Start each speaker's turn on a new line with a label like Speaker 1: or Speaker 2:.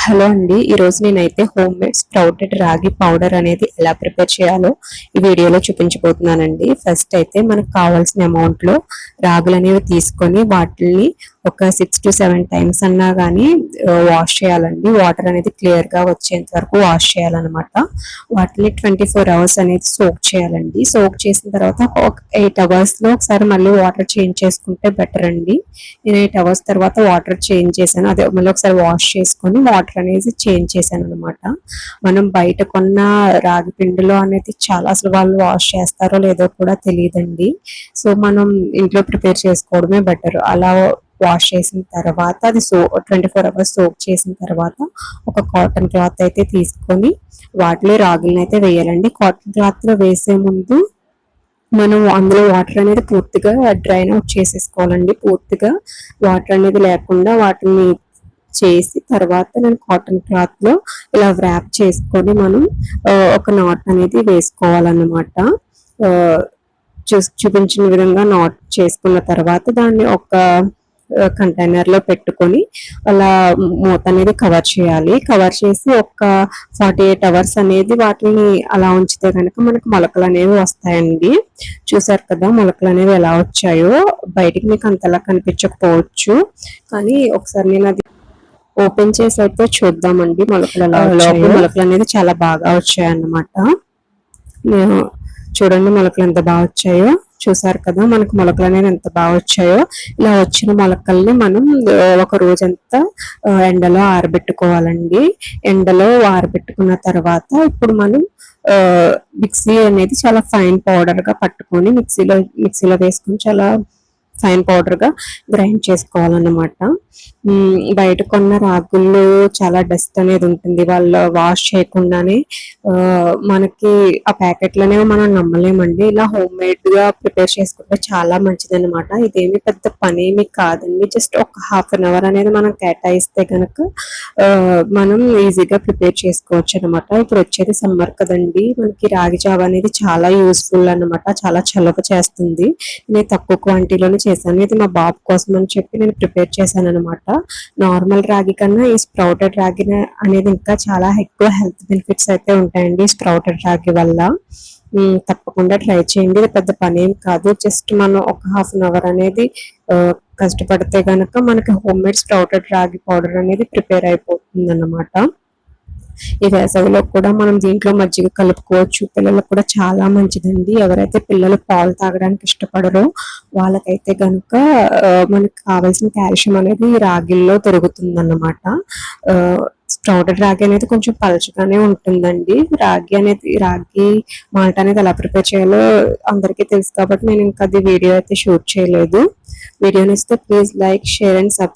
Speaker 1: Hello అండి, ఈరోజు నేనైతే హోమ్ మేడ్ స్ప్రౌటెడ్ రాగి పౌడర్ అనేది ఎలా ప్రిపేర్ చేయాలో ఈ వీడియోలో చూపించబోతున్నానండి. ఫస్ట్ అయితే మనకు కావాల్సిన అమౌంట్లో రాగులు అనేవి తీసుకొని వాటిని ఒక 6 to 7 టైమ్స్ అన్నా కానీ వాష్ చేయాలండి. వాటర్ అనేది క్లియర్గా వచ్చేంత వరకు వాష్ చేయాలన్నమాట. వాటిని 24 hours అనేది సోక్ చేయాలండి. సోక్ చేసిన తర్వాత ఒక 8 hours ఒకసారి మళ్ళీ వాటర్ చేంజ్ చేసుకుంటే బెటర్ అండి. నేను 8 hours తర్వాత వాటర్ చేంజ్ చేశాను. అదే మళ్ళీ ఒకసారి వాష్ చేసుకొని వాటర్ అనేది చేంజ్ చేశాను అనమాట. మనం బయట కొన్న రాగి పిండిలో అనేది చాలా అసలు వాళ్ళు వాష్ చేస్తారో లేదో కూడా తెలియదండి. సో మనం ఇంట్లో ప్రిపేర్ చేసుకోవడమే బెటర్. అలా వాష్ చేసిన తర్వాత అది 24 hours సోక్ చేసిన తర్వాత ఒక కాటన్ క్లాత్ అయితే తీసుకొని వాటిలో రాగులను అయితే వేయాలండి. కాటన్ క్లాత్ లో వేసే ముందు మనం అందులో వాటర్ అనేది పూర్తిగా డ్రైన్ అవుట్ చేసేసుకోవాలండి. పూర్తిగా వాటర్ అనేది లేకుండా వాటిని చేసి తర్వాత నేను కాటన్ క్లాత్ లో ఇలా వ్రాప్ చేసుకొని మనం ఒక నాట్ అనేది వేసుకోవాలన్నమాట. చూపించిన విధంగా నాట్ చేసుకున్న తర్వాత దాన్ని ఒక కంటైనర్ లో పెట్టుకొని అలా మూత అనేది కవర్ చేయాలి. కవర్ చేసి ఒక 48 hours అనేది వాటిని అలా ఉంచితే కనుక మనకు మొలకలు అనేవి వస్తాయండి. చూసారు కదా మొలకలు అనేవి ఎలా వచ్చాయో. బయటికి మీకు అంతలా కనిపించకపోవచ్చు, కానీ ఒకసారి నేను అది ఓపెన్ చేసి అయితే చూద్దామండి మొలకలు ఎలా వచ్చాయో. మొలకలు అనేది చాలా బాగా వచ్చాయన్నమాట. చూడండి మొలకలు ఎంత బాగా వచ్చాయో. చూసారు కదా మనకు మొలకలు అనేది ఎంత బాగా వచ్చాయో. ఇలా వచ్చిన మొలకల్ని మనం ఒక రోజంతా ఎండలో ఆరబెట్టుకోవాలండి. ఎండలో ఆరబెట్టుకున్న తర్వాత ఇప్పుడు మనం మిక్సీ అనేది చాలా ఫైన్ పౌడర్ గా పట్టుకొని మిక్సీలో వేసుకొని చాలా ఫైన్ పౌడర్ గా గ్రైండ్ చేసుకోవాలన్నమాట. బయట కొన్న రాగుల్లో చాలా డస్ట్ అనేది ఉంటుంది. వాళ్ళు వాష్ చేయకుండానే మనకి ఆ ప్యాకెట్లనే మనం నమ్మలేమండి. ఇలా హోమ్ మేడ్ గా ప్రిపేర్ చేసుకుంటే చాలా మంచిది అనమాట. ఇదేమి పెద్ద పని ఏమి కాదండి. జస్ట్ ఒక ½ an hour అనేది మనం కేటాయిస్తే కనుక మనం ఈజీగా ప్రిపేర్ చేసుకోవచ్చు అనమాట. ఇప్పుడు వచ్చేది సమ్మర్ కదండి, మనకి రాగి జావ అనేది చాలా యూస్ఫుల్ అనమాట. చాలా చలవ చేస్తుంది. నేను తక్కువ క్వాంటిటీలోనే చేశాను. ఇది మా బాబు కోసం అని చెప్పి నేను ప్రిపేర్ చేశాను అనమాట. నార్మల్ రాగి కన్నా ఈ స్ప్రౌటెడ్ రాగి అనేది ఇంకా చాలా ఎక్కువ హెల్త్ బెనిఫిట్స్ అయితే ఉంటాయండి స్ప్రౌటెడ్ రాగి వల్ల. తప్పకుండా ట్రై చేయండి. ఇది పెద్ద పని ఏం కాదు. జస్ట్ మనం ఒక ½ an hour అనేది కష్టపడితే గనక మనకి హోమ్ మేడ్ స్ప్రౌటెడ్ రాగి పౌడర్ అనేది ప్రిపేర్ అయిపోతుంది అన్నమాట. ఈ వేసవిలో కూడా మనం దీంట్లో మజ్జిగ కలుపుకోవచ్చు. పిల్లలకు కూడా చాలా మంచిదండి. ఎవరైతే పిల్లలు పాలు తాగడానికి ఇష్టపడరో వాళ్ళకైతే కనుక మనకు కావాల్సిన కాల్షియం అనేది రాగిల్లో దొరుకుతుంది అన్నమాట. స్ప్రౌటెడ్ రాగి అనేది కొంచెం పలచగానే ఉంటుందండి. రాగి మాల్ట్ అనేది ఎలా ప్రిపేర్ చేయాలో అందరికీ తెలుసు కాబట్టి నేను ఇంకా అది వీడియో అయితే షూట్ చేయలేదు. వీడియో నచ్చితే please like, share and subscribe.